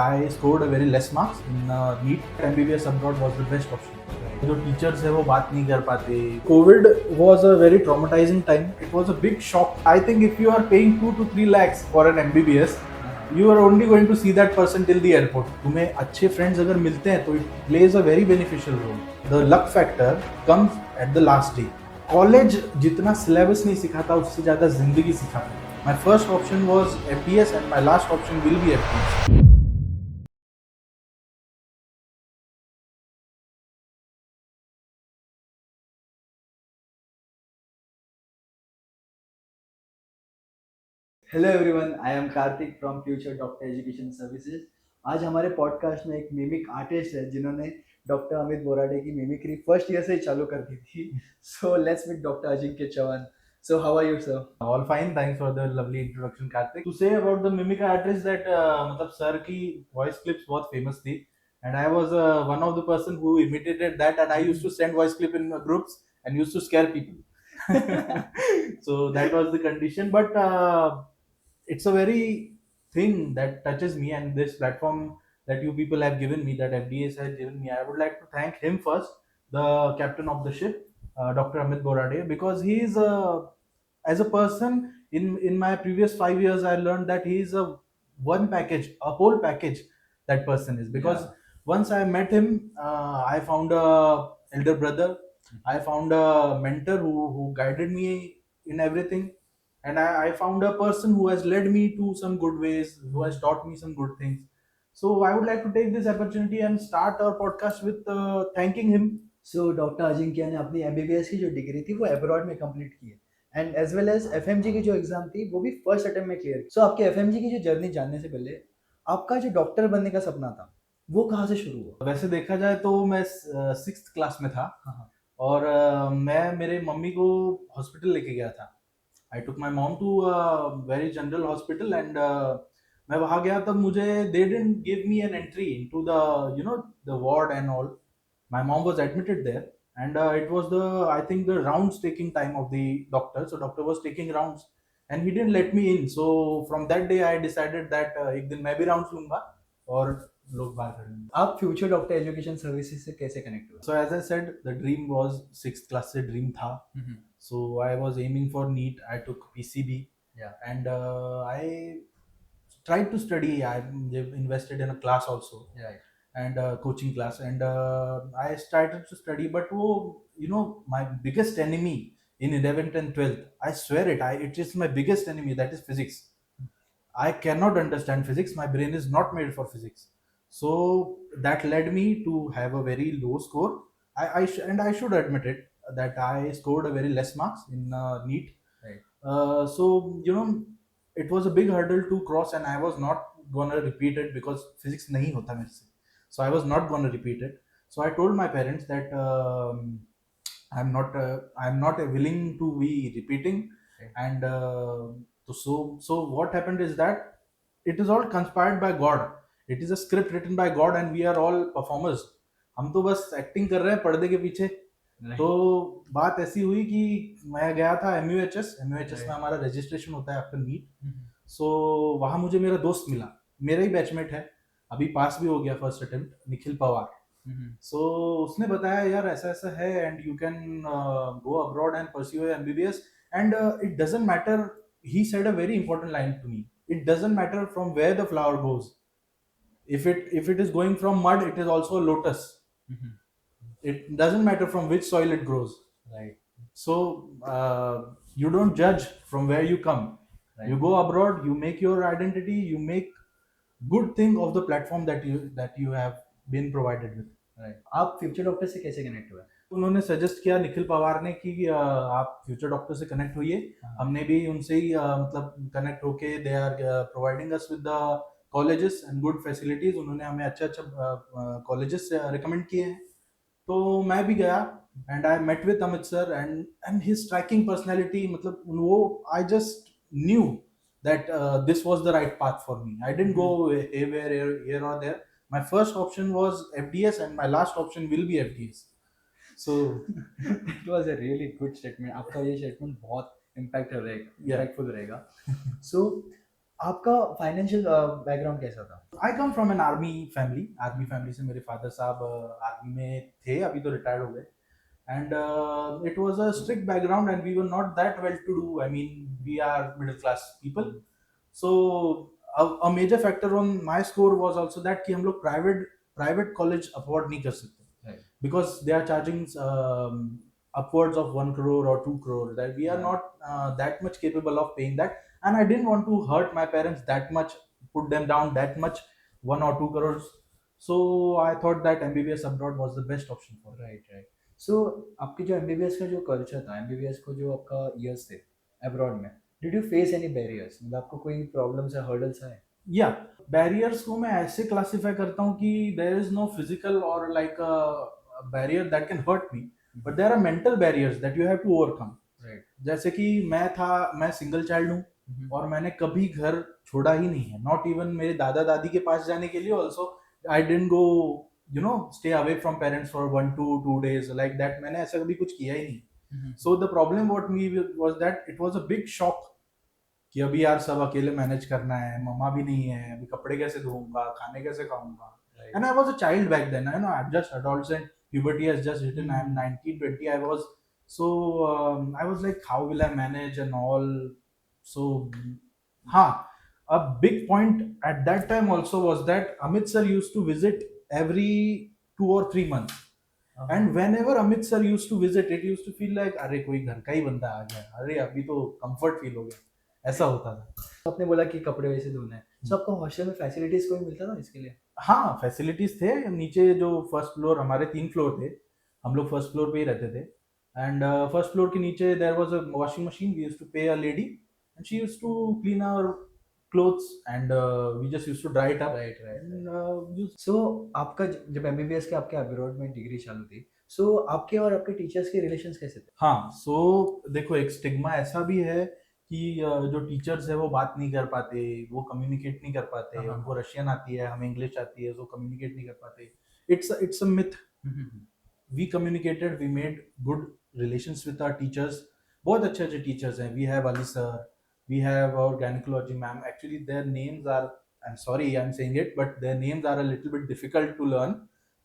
I scored a very less marks in NEET. MBBS abroad was the best option. जो teachers है वो बात नहीं कर पाते. COVID was a very traumatizing time. It was a big shock. I think if you are paying 2 to 3 lakhs for an MBBS, you are only going to see that person till the airport. तुम्हें अच्छे friends अगर मिलते हैं तो it plays a very beneficial role. The luck factor comes at the last day. College जितना syllabus नहीं सिखाता उससे ज़्यादा जिंदगी सिखाता है. My first option was FDS and my last option will be FDS. Hello everyone, I am Kartik from future doctor education services. आज हमारे पॉडकास्ट में एक मिमिक आर्टिस्ट है जिन्होंने डॉक्टर अमित बोराडे की मिमिक्री फर्स्ट ईयर से ही चालू कर दी थी। So let's meet doctor Ajinkya Chauhan. So how are you sir? All fine. Thanks for the lovely introduction, Karthik. To say about the mimic artist that मतलब सर की voice clips बहुत famous थी, and I was one of the person who imitated that, and I used to send voice clip in groups and used to scare people. So that was the condition, but it's a very thing that touches me, and this platform that you people have given me, that FDS has given me, I would like to thank him first, the captain of the ship, Dr. Amit Borade, because he is a as a person in my previous 5 years I learned that he is a one package, a whole package. That person is because once I met him, I found a elder brother. I found a mentor who guided me in everything, and I found a person who has led me to some good ways, who has taught me some good things. So I would like to take this opportunity and start our podcast with thanking him. So doctor Ajinkya ने अपनी MBBS की जो degree थी वो abroad में complete की है and as well as FMG की जो एग्जाम थी वो भी फर्स्ट अटेम्प्ट में क्लियर की। सो आपके एफएमजी की जो जर्नी जानने से पहले आपका जो डॉक्टर बनने का सपना था वो कहाँ से शुरू हुआ? वैसे देखा जाए तो मैं 6th क्लास में था, हाँ। और मैं मेरे मम्मी को हॉस्पिटल लेके गया था. I took my mom to very general hospital, and मैं वहाँ गया तब मुझे they didn't give me an entry into the the ward and all. My mom was admitted there, and it was the, I think, the rounds taking time of the doctor. So doctor was taking rounds, and he didn't let me in. So from that day I decided that एक दिन मैं भी rounds लूंगा और लोग बाहर करेंगे. आप फ्यूचर डॉक्टर एजुकेशन सर्विसेज से कैसे कनेक्ट हुए? So as I said, the dream was 6th class से dream था. So I was aiming for NEET. I took PCB. Yeah. And I tried to study. I invested in a class also. Right. And coaching class, and I started to study, but my biggest enemy in 11th and 12th, I swear it is my biggest enemy, that is physics. I cannot understand physics. My brain is not made for physics. So that led me to have a very low score. And I should admit it that I scored a very less marks in NEET. Right. So it was a big hurdle to cross, and I was not gonna repeat it because physics nahi hota mere se. So I was not gonna repeat it. So I told my parents that I'm not willing to be repeating. Right. And so what happened is that it is all conspired by God. It is a script written by God, and we are all performers. हम तो बस acting कर रहे हैं पर्दे के पीछे. तो बात ऐसी हुई कि मैं गया था MUHS में हमारा रजिस्ट्रेशन होता है आफ्टर नीट. सो वहाँ मुझे मेरा दोस्त मिला, मेरा ही बैचमेट है, अभी पास भी हो गया फर्स्ट अटेम्प्ट, निखिल पवार. सो उसने बताया यार ऐसा ऐसा है, and you can go abroad and pursue MBBS. And it doesn't matter, he said a very important line to me. It doesn't matter from where the flower goes. If it is going from mud, it is also a lotus. It doesn't matter from which soil it grows. Right. So you don't judge from where you come. Right. You go abroad, you make your identity, you make good thing of the platform that you have been provided with. Right. आप future doctor से कैसे connect हुए? उन्होंने suggest किया, निखिल पवार ने, कि आप future doctor से कनेक्ट होइए. हमने भी उनसे ही मतलब कनेक्ट होके, they are providing us with the colleges and good facilities. उन्होंने हमें अच्छे अच्छा कॉलेजेस रिकमेंड किए हैं. तो मैं भी गया, and I met with Amit sir, and his striking personality, मतलब वो, I just knew that this was the right path for me. I didn't go here or there. My first option was FDS, and my last option will be FDS. So it was a really good statement. आपका ये statement बहुत impactful रहेगा। सो आपका financial background कैसा था? I come from an army family से मेरे father साहब आर्मी में थे, अभी तो रिटायर्ड हो गए. And it was a strict background and we were not that well to do. I mean, we are middle class people. So a major factor on my score was also that कि हम लोग private college afford नहीं कर सकते. Right. Because they are charging upwards of 1 crore or 2 crore, that we are Yeah. not that much capable of paying that, and I didn't want to hurt my parents that much, put them down that much, 1 or 2 crores. So I thought that MBBS abroad was the best option for me. Right right. So आपके जो MBBS का जो culture था, MBBS को जो आपका years थे abroad में, did you face any barriers? मतलब आपको कोई प्रॉब्लम्स या हर्डल्स आए? या बैरियर्स को मैं ऐसे क्लासिफाई करता हूँ कि देयर इज नो फिजिकल और like barrier that can hurt me, but there are mental barriers that you have to overcome. Right. जैसे कि मैं सिंगल चाइल्ड हूँ और मैंने कभी घर छोड़ा ही नहीं है, नॉट इवन मेरे दादा दादी के पास जाने के लिए also I didn't go stay away from parents for 1 to 2 days like that. मैंने ऐसा कभी कुछ किया ही नहीं. So the problem what me was that it was a big shock कि अभी यार सब अकेले मैनेज करना है, मम्मा भी नहीं है, अभी कपड़े कैसे धोऊंगा, खाने कैसे खाऊंगा. And I was a child back then. I know I'm just adolescent. Puberty has just hit. I'm 19, 20. I was like, how will I manage and all. So, huh. A big point at that time also was that Amit sir used to visit every 2 or 3 months. And whenever Amit sir used to visit, it used to feel like, अरे कोई घर का ही बंदा आ गया, अरे अभी तो comfort feel हो गया, ऐसा होता था. आपने बोला कि कपड़े वैसे धोना है, सो आपको हॉस्टल में फैसिलिटीज कोई मिलता था इसके लिए? हाँ, फैसिलिटीज थे. नीचे जो फर्स्ट फ्लोर, हमारे 3 फ्लोर थे, हम लोग फर्स्ट फ्लोर पे ही रहते थे. एंड फर्स्ट फ्लोर के नीचे there was a washing machine. We used to pay a lady and she used to clean our clothes and we just used to dry it up. Right right. So आपका जब MBBS के आपके abroad में degree चालू थी, सो आपके और आपके टीचर्स के रिलेशंस कैसे थे? हाँ, सो देखो, एक स्टिग्मा ऐसा भी है कि जो टीचर्स है वो बात नहीं कर पाते, वो कम्युनिकेट नहीं कर पाते. हाँ. उनको रशियन आती है, हमें इंग्लिश आती है, सो कम्युनिकेट नहीं कर पाते. It's a myth. We communicated, we made good relations with our teachers. बहुत अच्छे अच्छे teachers हैं. We have Ali sir, we have our gynecology ma'am. Actually their names are, I'm sorry I'm saying it, but their names are a little bit difficult to learn.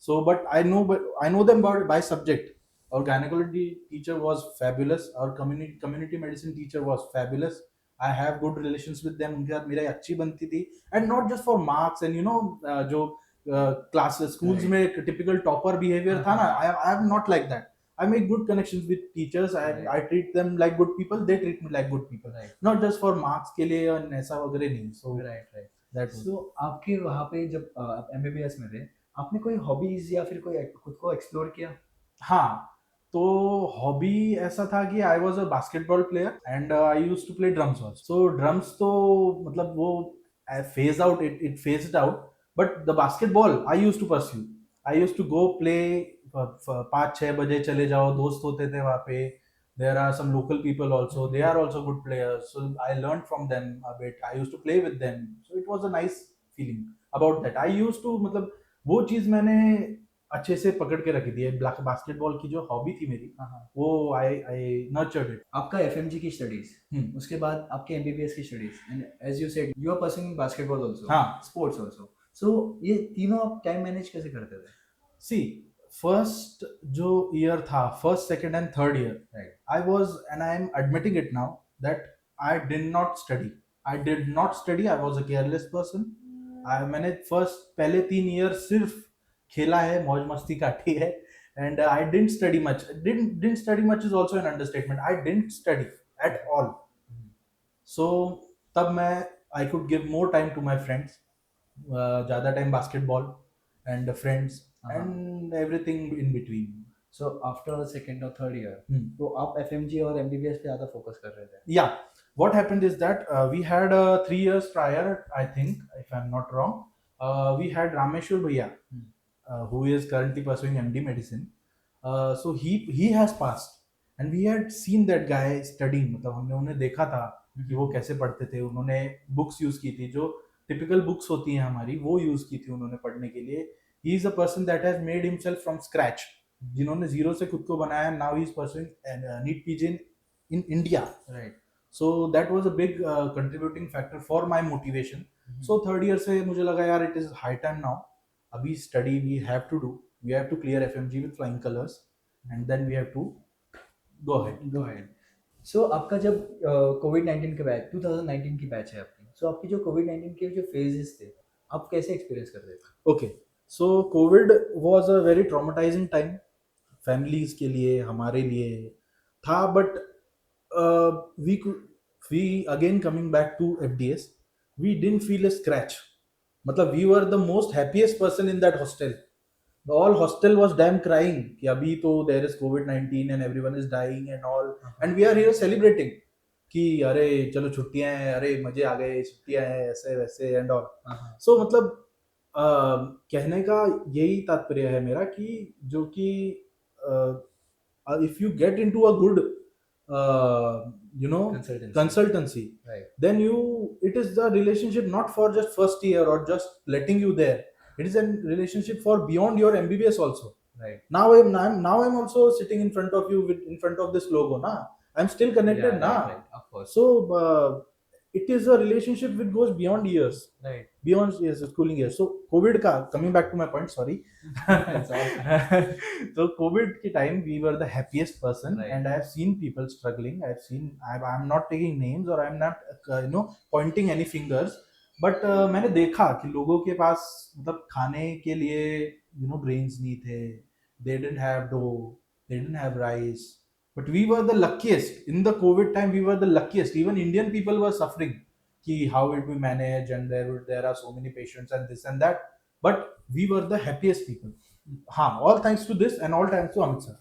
So but I know them by subject. Our gynecology teacher was fabulous. Our community medicine teacher was fabulous. I have good relations with them. उनके साथ मेरी अच्छी बनती थी. And not just for marks and जो class schools में typical topper behaviour था ना, I am not like that. I make good connections with teachers. I treat them like good people. They treat me like good people. Right. Not just for marks के लिए और ऐसा वगैरह नहीं. So right right. that was. सो आपके वहाँ पे जब आप एमबीबीएस में थे, आपने कोई हॉबीज या फिर कोई खुद को एक्सप्लोर किया? हाँ, तो हॉबी ऐसा था कि I was a basketball player and I used to play drums also. So drums तो मतलब वो phase out, it phased out, but the basketball I used to pursue. I used to go play. 5-6 बजे चले जाओ, दोस्त होते थे वहाँ पे. There are some local people also. They are also good players. So I learned from them a bit. I used to play with them. So it was a nice feeling about that. I used to मतलब वो चीज़ मैंने अच्छे से पकड़ के रखी थी. Basketball की जो हॉबी थी मेरी, वो आई नर्चर्ड इट. आपका एफएमजी की स्टडीज, उसके बाद आपके एमबीबीएस की studies, and as you said you are pursuing basketball also, हाँ, स्पोर्ट्स आल्सो. सो ये तीनों आप टाइम मैनेज कैसे करते थे? सी, फर्स्ट जो ईयर था, first second and third year, Right. I was, and I am admitting it now, that I did not study. I was a careless person. मैंने पहले 3 ईयर सिर्फ खेला है, मौज मस्ती काटी है. And I didn't study much. Didn't study much is also an understatement. I didn't study at all. So तब मैं I could give more time to my friends. ज़्यादा time basketball and friends and everything in between. So after second और third year, तो आप FMG और MBBS पे ज्यादा focus कर रहे थे? Yeah, what happened is that we had 3 years prior, I think, if I'm not wrong, we had Rameshwar Bhaiya, who is currently pursuing MD medicine. So he has passed, and we had seen that guy studying. मतलब हमने उन्हें देखा था कि वो कैसे पढ़ते थे. उन्होंने बुक्स यूज की थी, जो टिपिकल बुक्स होती हैं हमारी, वो यूज की थी उन्होंने पढ़ने के लिए. He is a person that has made himself from scratch. जिन्होंने जीरो से खुद को बनाया. Now he is pursuing NEET PG in India. Right. So that was a big contributing factor for my motivation. So third year से मुझे लगा यार it is high time now. अभी study we have to do. We have to clear FMG with flying colors, and then we have to go ahead. Go ahead. So आपका जब कोविड-19 के batch 2019 की batch है आपकी, सो आपकी जो कोविड-19 के जो फेजेस थे, आप कैसे एक्सपीरियंस कर रहे थे? Okay, so COVID was a very traumatizing time. Families के लिए हमारे लिए था, but we again coming back to FDS, we didn't feel a scratch. मतलब we were the most happiest person in that hostel. The all hostel was damn crying कि अभी तो there is COVID-19 and everyone is dying and all, and we are here celebrating कि अरे चलो छुट्टियां हैं, अरे मजे आ गए, छुट्टियां हैं, ऐसे वैसे एंड ऑल. सो मतलब कहने का यही तात्पर्य है मेरा कि जो कि if you get into a good consultancy, Right. then it is the relationship not for just first year or just letting you there. It is a relationship for beyond your MBBS also. Right. Now I'm also sitting in front of you in front of this logo. Na, I'm still connected. Right. Of course. So it is a relationship which goes beyond years. Right. Beyond schooling years. So COVID का coming back to my point, sorry. It's all So COVID के time we were the happiest person, Right. and I have seen people struggling. I'm not taking names or I'm not pointing any fingers, but मैंने देखा कि लोगों के पास मतलब खाने के लिए grains नहीं थे. They didn't have dough. They didn't have rice. But we were the luckiest in the COVID time. We were the luckiest. Even Indian people were suffering. Ki how it we manage, and there are so many patients and this and that. But we were the happiest people. All thanks to this and all thanks to Amit sir.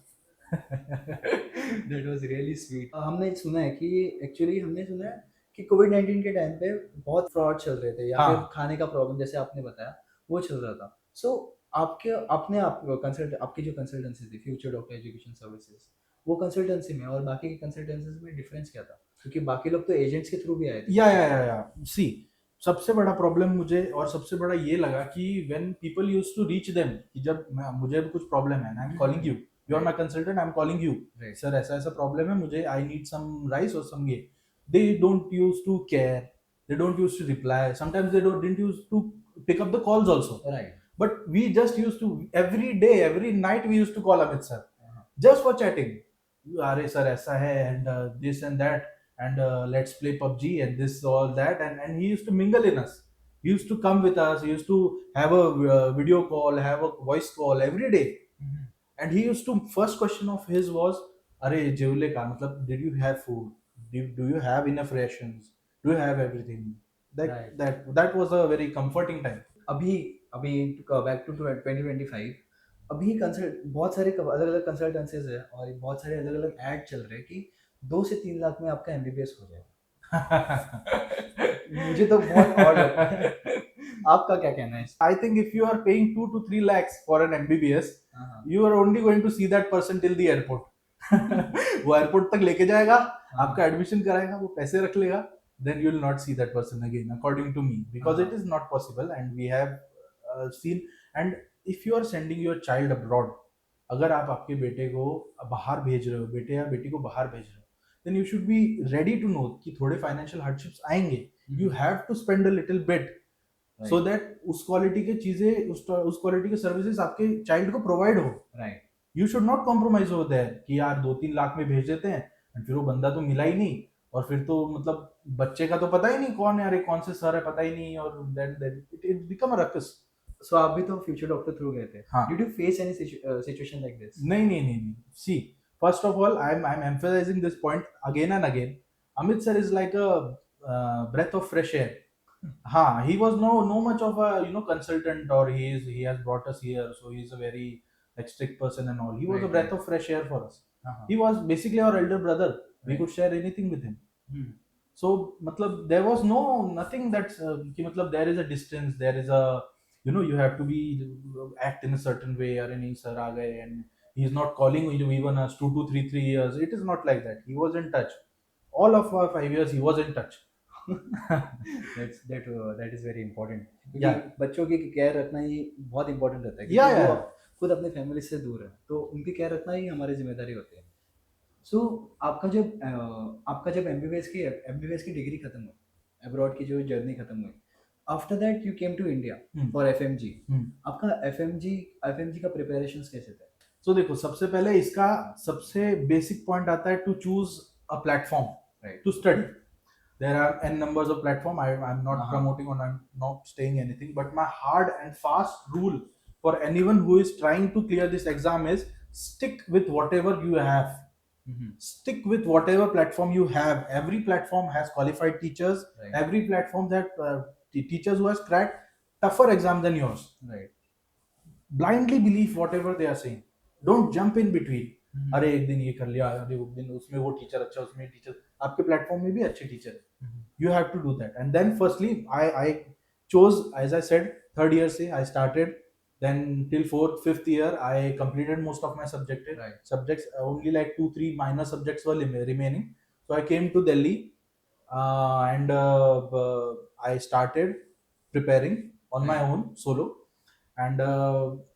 That was really sweet. हमने सुना है कि actually हमने सुना है कि कोविड-19 के time पे बहुत फ्रॉड चल रहे थे या हाँ. फिर खाने का प्रॉब्लम जैसे आपने बताया वो चल रहा था। सो आपकी जो कंसल्टेंसी थी फ्यूचर डॉक्टर एजुकेशन सर्विसेज, वो कंसल्टेंसी में और बाकी की कंसल्टेंसीज में डिफरेंस क्या था? क्योंकि बाकी लोग तो एजेंट्स के थ्रू भी आए थे। या सी सबसे बड़ा प्रॉब्लम मुझे और सबसे बड़ा ये लगा कि when people used to reach them कि जब मुझे कुछ प्रॉब्लम है, I am calling you are my consultant, I am calling you sir, ऐसा ऐसा प्रॉब्लम है, मुझे आई नीड सम राइस और सम ये, they don't use to care, they don't use to reply, sometimes they didn't use to pick up the calls also. Right. But we just used to every day, every night we used to call Amit sir just for chatting. अरे sir ऐसा है and this and that and let's play PUBG and this all that, and he used to mingle in us. He used to come with us. He used to have a video call, have a voice call every day. And he used to first question of his was, अरे जेवले का मतलब did you have food? Do you have enough rations? Do you have everything? That was a very comforting time. अभी अभी back to 2025 अभी consult बहुत सारे अलग अलग कंसल्टेंसीज है और बहुत सारे अलग अलग ऐड चल रहे हैं कि 2 से 3 लाख में आपका एमबीबीएस हो जाएगा। मुझे तो बहुत ऑड लगता है। आपका क्या कहना है? I think if you are paying 2 to 3 lakhs for an MBBS, you are only going to see that person till the airport. वो एयरपोर्ट तक लेके जाएगा, आपका एडमिशन कराएगा, वो पैसे रख लेगा, then you will not see that person again, according to me, because it is not possible. And we have seen, and if you are sending your child abroad, अगर आप आपके बेटे को बाहर भेज रहे हो, बेटे या बेटी को बाहर भेज रहे हो, then you should be ready to know कि थोड़े financial hardships आएंगे. You have to spend a little bit so that उस क्वालिटी के चीजें, उस क्वालिटी के सर्विसेज आपके चाइल्ड को प्रोवाइड हो. Right. You should not compromise over there कि यार 2-3 लाख में भेज देते हैं और फिर वो बंदा तो मिला ही नहीं, और फिर तो मतलब बच्चे का तो पता ही नहीं कौन है, अरे कौन से सर है पता ही नहीं, और then it become a ruckus. So आप भी तो फ्यूचर डॉक्टर थ्रू गए थे. हाँ. Did you face any situation like this? नहीं. See, first of all, I'm emphasizing this point again and again. Amit sir is like a breath of fresh air. हाँ, he was no much of a consultant, or he has brought us here, so he's a very like strict person and all. He was a breath of fresh air for us. He was basically our elder brother. We could share anything with him. So मतलब there was nothing that's कि मतलब there is a distance, there is a you have to be act in a certain way, अरे नहीं sir आ गए, and he is not calling you even us 2 to 3 years. It is not like that. He was in touch. All of our 5 years he was in touch. that is very important. Yeah. बच्चों की care रखना ही बहुत important रहता है. Yeah. खुद अपने family से दूर है तो उनकी केयर रखना ही हमारी जिम्मेदारी होती है. सो आपका जब एमबीबीएस की डिग्री खत्म हुई, अब्रॉड की जो जर्नी खत्म हुई, after that you came to India for FMG. आपका एफएमजी का प्रिपरेशंस कैसे थे? तो देखो, सबसे पहले इसका सबसे बेसिक पॉइंट आता है to choose a platform right. to study. There are n numbers of platform. I'm not Uh-huh. promoting or I'm not saying anything, but my hard and fast rule for anyone who is trying to clear this exam is stick with whatever you have. Stick with whatever platform you have. Every platform has qualified teachers. Right. Every platform that teachers who has cracked tougher exam than yours. Right. Blindly believe whatever they are saying. Don't jump in between. अरे एक दिन ये कर लिया, अरे एक दिन उसमें वो टीचर अच्छा, उसमें टीचर, आपके प्लेटफॉर्म में भी अच्छे टीचर है. You have to do that. And then firstly, I chose, as I said, third year से I started. Then till fourth, fifth year, I completed most of my Right. subjects. Only like 2-3 minor subjects were remaining. So I came to Delhi, and I started preparing on my own solo, and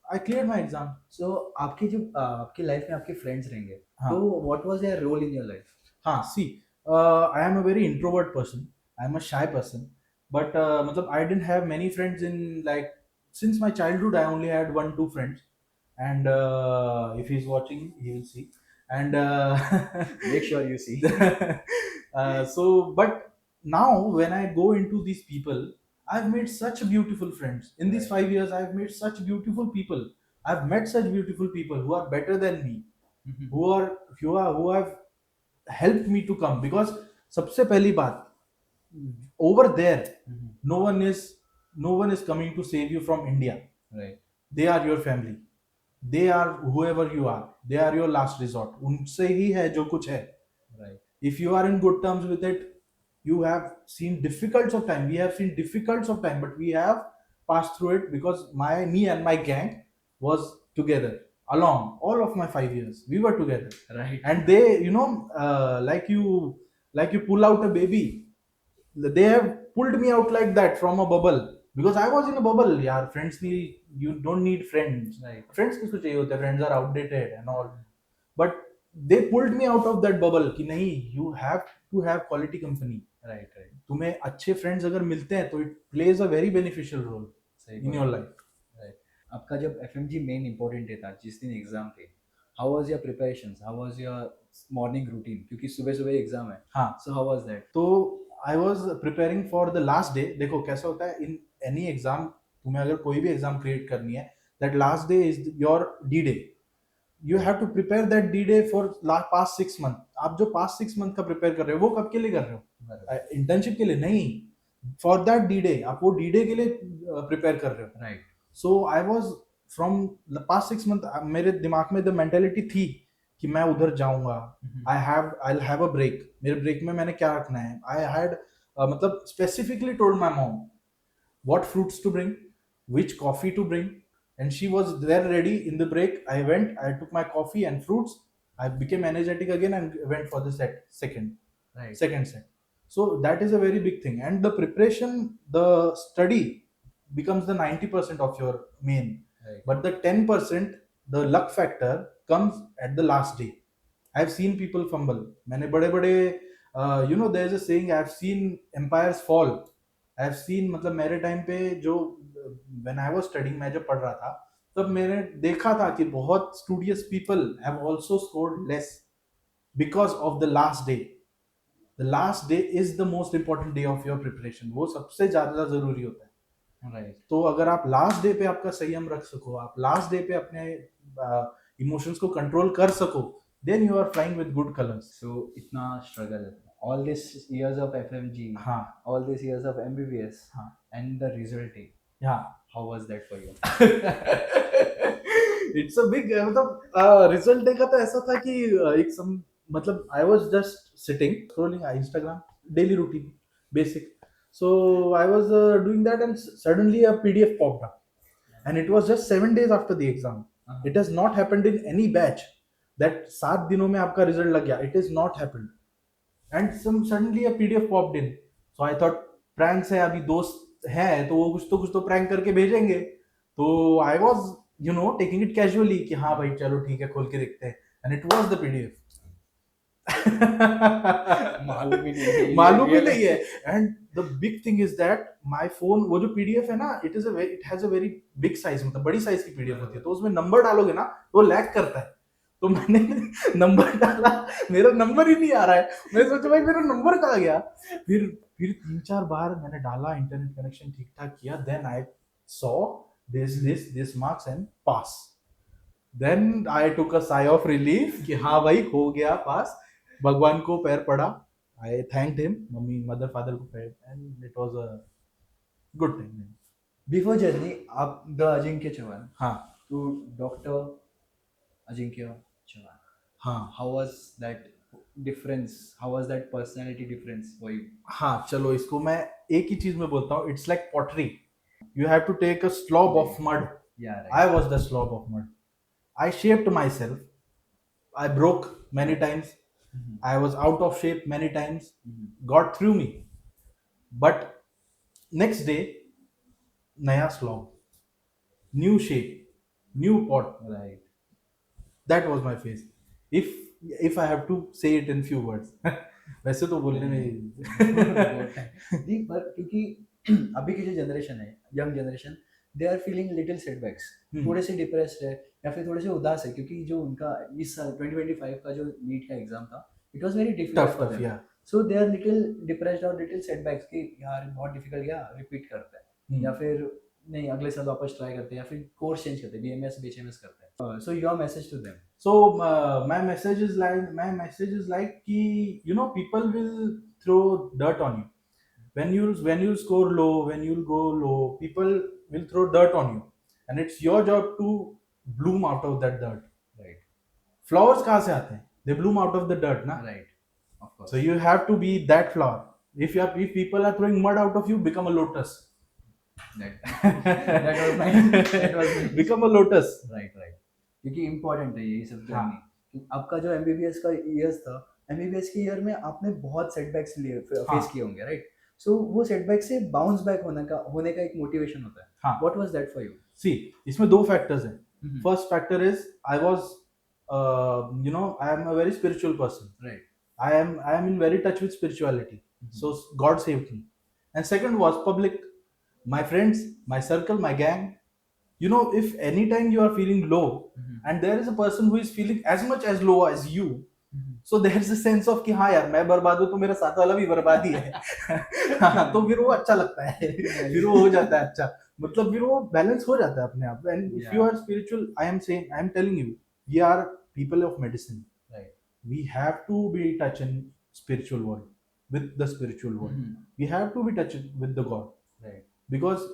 I cleared my exam. सो आपकी life में आपके friends रहेंगे, हाँ. तो what was their role in your life? हाँ, see, I am a very introvert person. I am a shy person. But matlab, I didn't have many friends in, like, since my childhood. I only had 1-2 friends, and if he's watching, he will see. And Make sure you see. but now when I go into these people, I've made such beautiful friends. In these 5 years, I've made such beautiful people. I've met such beautiful people who are better than me, who have helped me to come. Because सबसे पहली बात, over there no one is coming to save you from India. Right. They are your family. They are whoever you are. They are your last resort. उनसे ही है जो कुछ है. Right. If you are in good terms with it, you have seen difficulties of time. We have seen difficulties of time, but we have passed through it, because me and my gang was together along all of my 5 years. We were together, right. and they, like you pull out a baby. They have pulled me out like that from a bubble, because I was in a bubble. Yeah, friends need, you don't need friends. Right. Friends किसको चाहिए होते हैं? Friends are outdated and all. But they pulled me out of that bubble कि नहीं, you have to have quality company. Right. Right. तुम्हें अच्छे friends अगर मिलते हैं तो it plays a very beneficial role in your life. Right. आपका जब एफएमजी मेन इंपॉर्टेंट डे था, जिस दिन एग्जाम थे, how was your preparations, how was your morning routine, क्योंकि सुबह सुबह एग्जाम है। हाँ. So how was that? तो I was preparing for the last day. देखो कैसा होता है in any exam, तुम्हें अगर कोई भी एग्जाम क्रिएट करनी है, that last day is your D day. You have to prepare that D day for past 6 month. आप जो past 6 month का प्रिपेयर कर रहे हो, वो कब के लिए कर रहे हो? इंटर्नशिप के लिए नहीं, फॉर दैट D day. आप वो D day के लिए प्रिपेयर कर रहे हो. Right. So I was from past 6 month, मेरे दिमाग में द मेंटेलिटी थी कि मैं उधर जाऊंगा. I have a break. मेरे ब्रेक में मैंने क्या रखना है? आई हैड मतलब specifically told my mom what fruits to bring, which coffee to bring, and she was there ready in the break. I went, I took my coffee and fruits, I became energetic again and went for the second set. So that is a very big thing, and the preparation, the study becomes the 90% of your main. Right. But the 10%, the luck factor, comes at the last day. I've seen people fumble. मैंने बड़े बड़े there's a saying, I've seen empires fall. I've seen, मतलब मेरे time पे जो when I was studying, मैं जब पढ़ रहा था, तब मैंने देखा था कि बहुत studious people have also scored less because of the last day. The last day is the most important day of your preparation. वो सबसे ज्यादा जरूरी होता है. राइट। तो अगर आप लास्ट डे पे आपका संयम रख सको, आप लास्ट डे पे अपने इमोशंस को कंट्रोल कर सको, then you are flying with good colours. So इतना struggle, all these years of FMG, हाँ. all these years of MBBS, हाँ. and the result day, हाँ. how was that for you? It's a big, मतलब result day का तो ऐसा था कि मतलब I was just sitting scrolling Instagram, daily routine, basic. So I was doing that and suddenly a PDF popped up, and it was just 7 days after the exam. It has not happened in any batch that 7 दिनों में आपका result लग गया. It is not happened. And suddenly a PDF popped in. So I thought pranks है, अभी दोस्त है तो वो कुछ तो प्रैंक करके भेजेंगे. तो I was taking it casually कि हाँ भाई चलो ठीक है, खोल के देखते हैं. And it was the PDF. मालूम ही नहीं है ये मालूम ही real नहीं है. And the big thing is that my phone, वो जो पीडीएफ है ना, it has a very big size, मतलब बड़ी साइज की पीडीएफ होती है, तो उसमें नंबर डालोगे ना तो लैग करता है. तो मैंने नंबर डाला, मेरा नंबर ही नहीं आ रहा है. मैं सोचा भाई मेरा नंबर कहाँ गया. फिर 3-4 बार मैंने डाला, इंटरनेट कनेक्शन ठीक ठाक किया, then I saw this marks and pass. Then I took a sigh of relief कि हाँ भाई हो गया पास. भगवान को पैर पड़ा. I thanked him, mummy mother father को पैर, and it was a good thing. Before journey आप द अजिंक्य चौहान हाँ टू डॉक्टर अजिंक्य चौहान, हाँ how was that difference, how was that personality difference for you? हाँ, चलो इसको मैं एक ही चीज में बोलता हूँ. It's like pottery. You have to take a slab of mud. Yeah, I right. was the slob of mud. I shaped myself. I broke many times. Mhm. I was out of shape many times. Mhm. God threw me. But next day, naya slob, new shape, new pot. Right. That was my face. If if I have to say it in few words. वैसे तो बोलने में नहीं, पर क्योंकि अभी की जो जनरेशन है, young generation, they are feeling little setbacks, थोड़े से डिप्रेस्ड है या फिर थोड़े से उदास है, क्योंकि जो उनका इस साल 2025 का जो नीट का एग्जाम था, it was very difficult tough for tough them. या सो दे आर लिटिल डिप्रेस्ड और लिटिल सेटबैक्स कि यार बहुत डिफिकल्ट गया, रिपीट करते हैं, या फिर नहीं अगले साल वापस ट्राई करते हैं, या फिर कोर्स चेंज करते हैं, बीएमएस बीएचएमएस करते हैं. So your message to them. So my message is like कि people will throw dirt on you. When you score low, when you go low, people will throw dirt on you, and it's your job to bloom out of that dirt. Right. Flowers कहाँ से आते हैं? They bloom out of the dirt, ना? Right. Of course. So you have to be that flower. If people are throwing mud out of you, become a lotus. that was my that was my Become a lotus. Right right, क्योंकि important है ये सब हाँ. Journey. आपका जो MBBS का years था, MBBS के ईयर में आपने बहुत सेटबैक्स लिए हाँ. फेस किए होंगे, राइट? सो वो सेटबैक से बाउंस बैक होने का एक मोटिवेशन होता है. हाँ. What was that for you? See, इसमें दो factors हैं. First factor is I was, I am a very spiritual person. Right. I am in very touch with spirituality. So God saved me. And second was public. My friends, my circle, my gang. If anytime you are feeling low and there is a person who is feeling as much as low as you, so there is a sense of कि हाँ यार मैं बर्बाद हूँ तो मेरा साथ वाला भी बर्बाद ही है. हाँ, तो फिर वो अच्छा लगता है. फिर वो हो जाता है अच्छा, मतलब फिर वो बैलेंस हो जाता है अपने आप. And if you are spiritual, I am telling you, we are people of medicine. Right. We have to be touch in spiritual world, with the spiritual world. We have to be touch with the God. Right. Because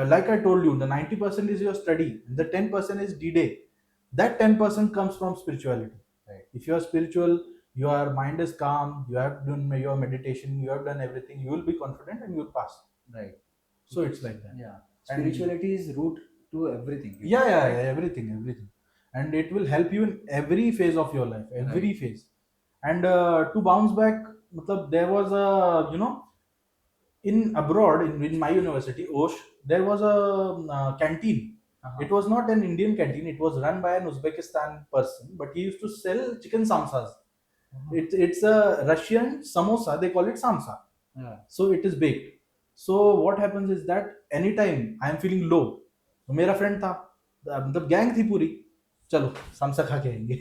like I told you, the 90% is your study, and the 10% is D-Day. That 10% comes from spirituality. Right. If you are spiritual, your mind is calm, you have done your meditation, you have done everything, you will be confident and you will pass. Right. So it's like that. Yeah. Spirituality is root to everything. Yeah, everything. And it will help you in every phase of your life, every phase. And to bounce back, matlab, there was a, in abroad, in my university, Osh, there was a canteen. It was not an Indian canteen, it was run by an Uzbekistan person, but he used to sell chicken samsas. It's a Russian samosa, they call it samsa. Yeah. So it is baked. So what happens is that anytime I am feeling low, तो मेरा friend था, मतलब gang थी पूरी, चलो समसा खा के आएंगे.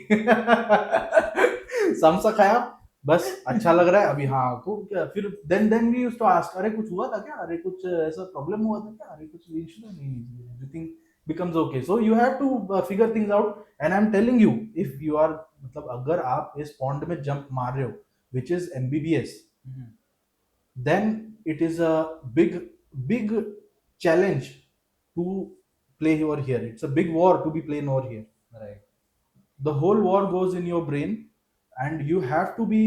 समसा खाया, बस अच्छा लग रहा है अभी. हाँ को क्या, फिर then we used to ask, अरे कुछ हुआ था क्या, अरे कुछ ऐसा प्रॉब्लम हुआ था क्या, अरे कुछ इशू नहीं, everything becomes okay. So you have to figure things out. And I'm telling you, if you are, मतलब अगर आप इस पॉन्ड में जंप मार रहे हो, which is MBBS, then it is a big challenge to play over here. It's a big war to be playing over here. Right. The whole war goes in your brain, and you have to be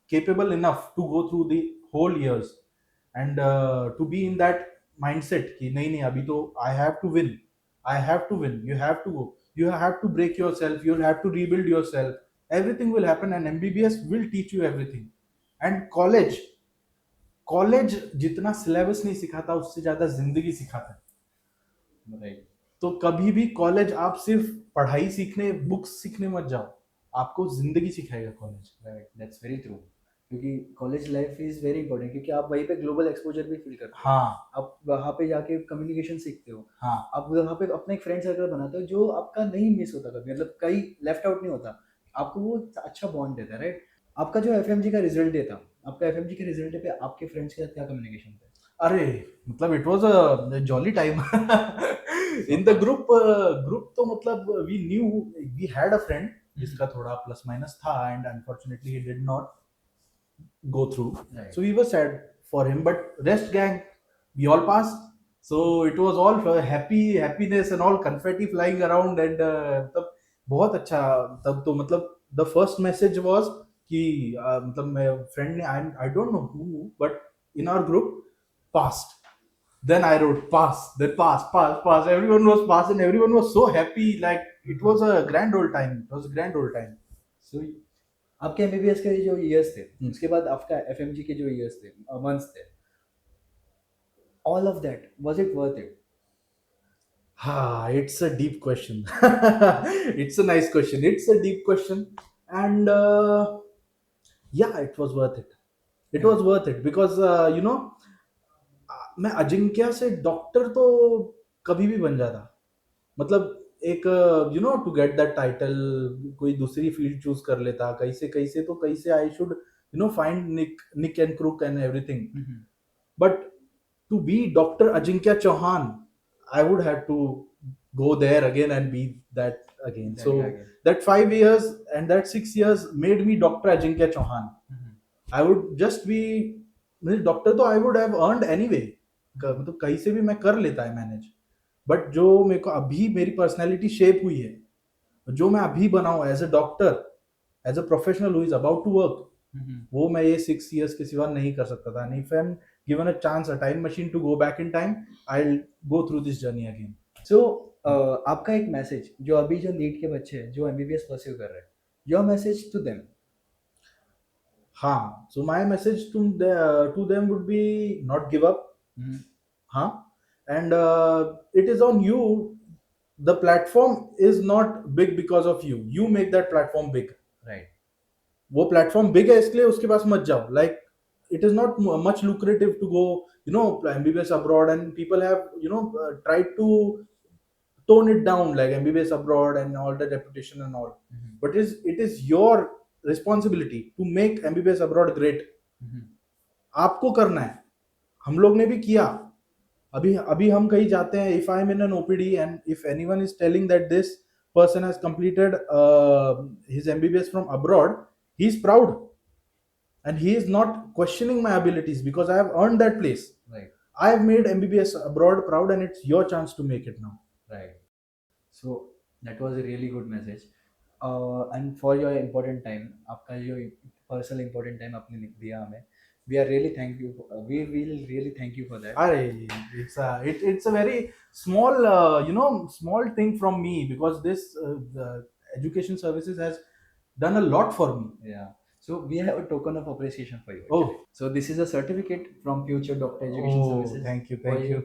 capable enough to go through the whole years, and to be in that mindset कि नहीं अभी तो I have to win. You have to go, you have to break yourself, you have to rebuild yourself. Everything will happen, and MBBS will teach you everything. And college जितना syllabus नहीं सिखाता, उससे ज्यादा जिंदगी सिखाता है. Right. तो कभी भी कॉलेज आप सिर्फ पढ़ाई सीखने, बुक्स सीखने मत जाओ. आपको जिंदगी सिखाएगा college. Right, that's very true, क्योंकि college life is very important, क्योंकि आप वहीं पे ग्लोबल एक्सपोजर भी फील करते हो। हाँ आप वहाँ पे जाके कम्युनिकेशन सीखते हो, हाँ आप वहाँ पे अपना एक फ्रेंड सर्कल बनाते हो जो आपका नहीं मिस होता कभी, मतलब कहीं लेफ्ट आउट नहीं होता, आपको वो अच्छा बॉन्ड देता है, राइट। आपका जो एफएमजी का रिजल्ट डे था, आपका एफएमजी के रिजल्ट डे पे आपके फ्रेंड्स के साथ क्या कम्युनिकेशन थे? अरे मतलब it was a jolly time in the group तो मतलब we knew we had a friend जिसका थोड़ा प्लस माइनस था and unfortunately he did not go through. Right. So we were sad for him, but rest gang, we all passed. So it was all happiness and all confetti flying around and तब बहुत अच्छा तब तो मतलब the first message was कि मतलब मेरे friend ने I don't know who but in our group passed. Then I wrote pass, then pass. Everyone was pass and everyone was so happy. Like it was a grand old time. It was a grand old time. So आपके MBBS के जो years थे, उसके बाद आपका FMG के जो years थे, मंथ्स थे, all of that was it worth it? It's a deep question. It's a nice question. It's a deep question, and yeah, it was worth it. It was worth it because मैं अजिंक्य से doctor तो कभी भी बन जाता। मतलब एक to get that title कोई दूसरी फील्ड चूज कर लेता कैसे तो कैसे I should find nick and crook and everything, but to be Dr. Ajinkya Chauhan, I would have to go there again and be that again. That So guy again. that 5 years and that 6 years made me Dr. Ajinkya Chauhan. I would just be doctor तो I would have earned anyway, मतलब कहीं से भी मैं कर लेता है manage, but जो मेरे को अभी मेरी पर्सनैलिटी शेप हुई है, जो मैं अभी बनाऊं as a doctor, as a professional who is about to work, वो मैं ये 6 years के सिवा नहीं कर सकता था। If I am given a chance, a time machine to go back in time, I will go through this journey again. So आपका एक मैसेज जो अभी जो नीट के बच्चे हैं जो एमबीबीएस परस्यू कर रहे हैं, योर मैसेज टू देम? हाँ, so my message to them would be not give up. हाँ, and it is on you. The platform is not big because of you. You make that platform big. Right, वो platform big है इसलिए उसके पास मत जाओ। Like it is not much lucrative to go MBBS abroad, and people have tried to tone it down like MBBS abroad and all the reputation and all, but it is your responsibility to make MBBS abroad great. आपको करना है, हम लोग ने भी किया। अभी अभी हम कहीं जाते हैं, if I M in an OPD and if anyone is telling that this person has completed his MBBS from abroad, he is proud and he is not questioning my abilities because I have earned that place. Right. I have made MBBS abroad proud and it's your chance to make it now. Right. So that was a really good message. And for your important time, आपका जो personal important time आपने दिया हमें, we are really thank you. We will really thank you for that. It's a very small small thing from me because this the education services has done a lot for me. Yeah. So we have a token of appreciation for you. Oh. So this is a certificate from Future Doctor Education Oh, Services. thank you, for thank you.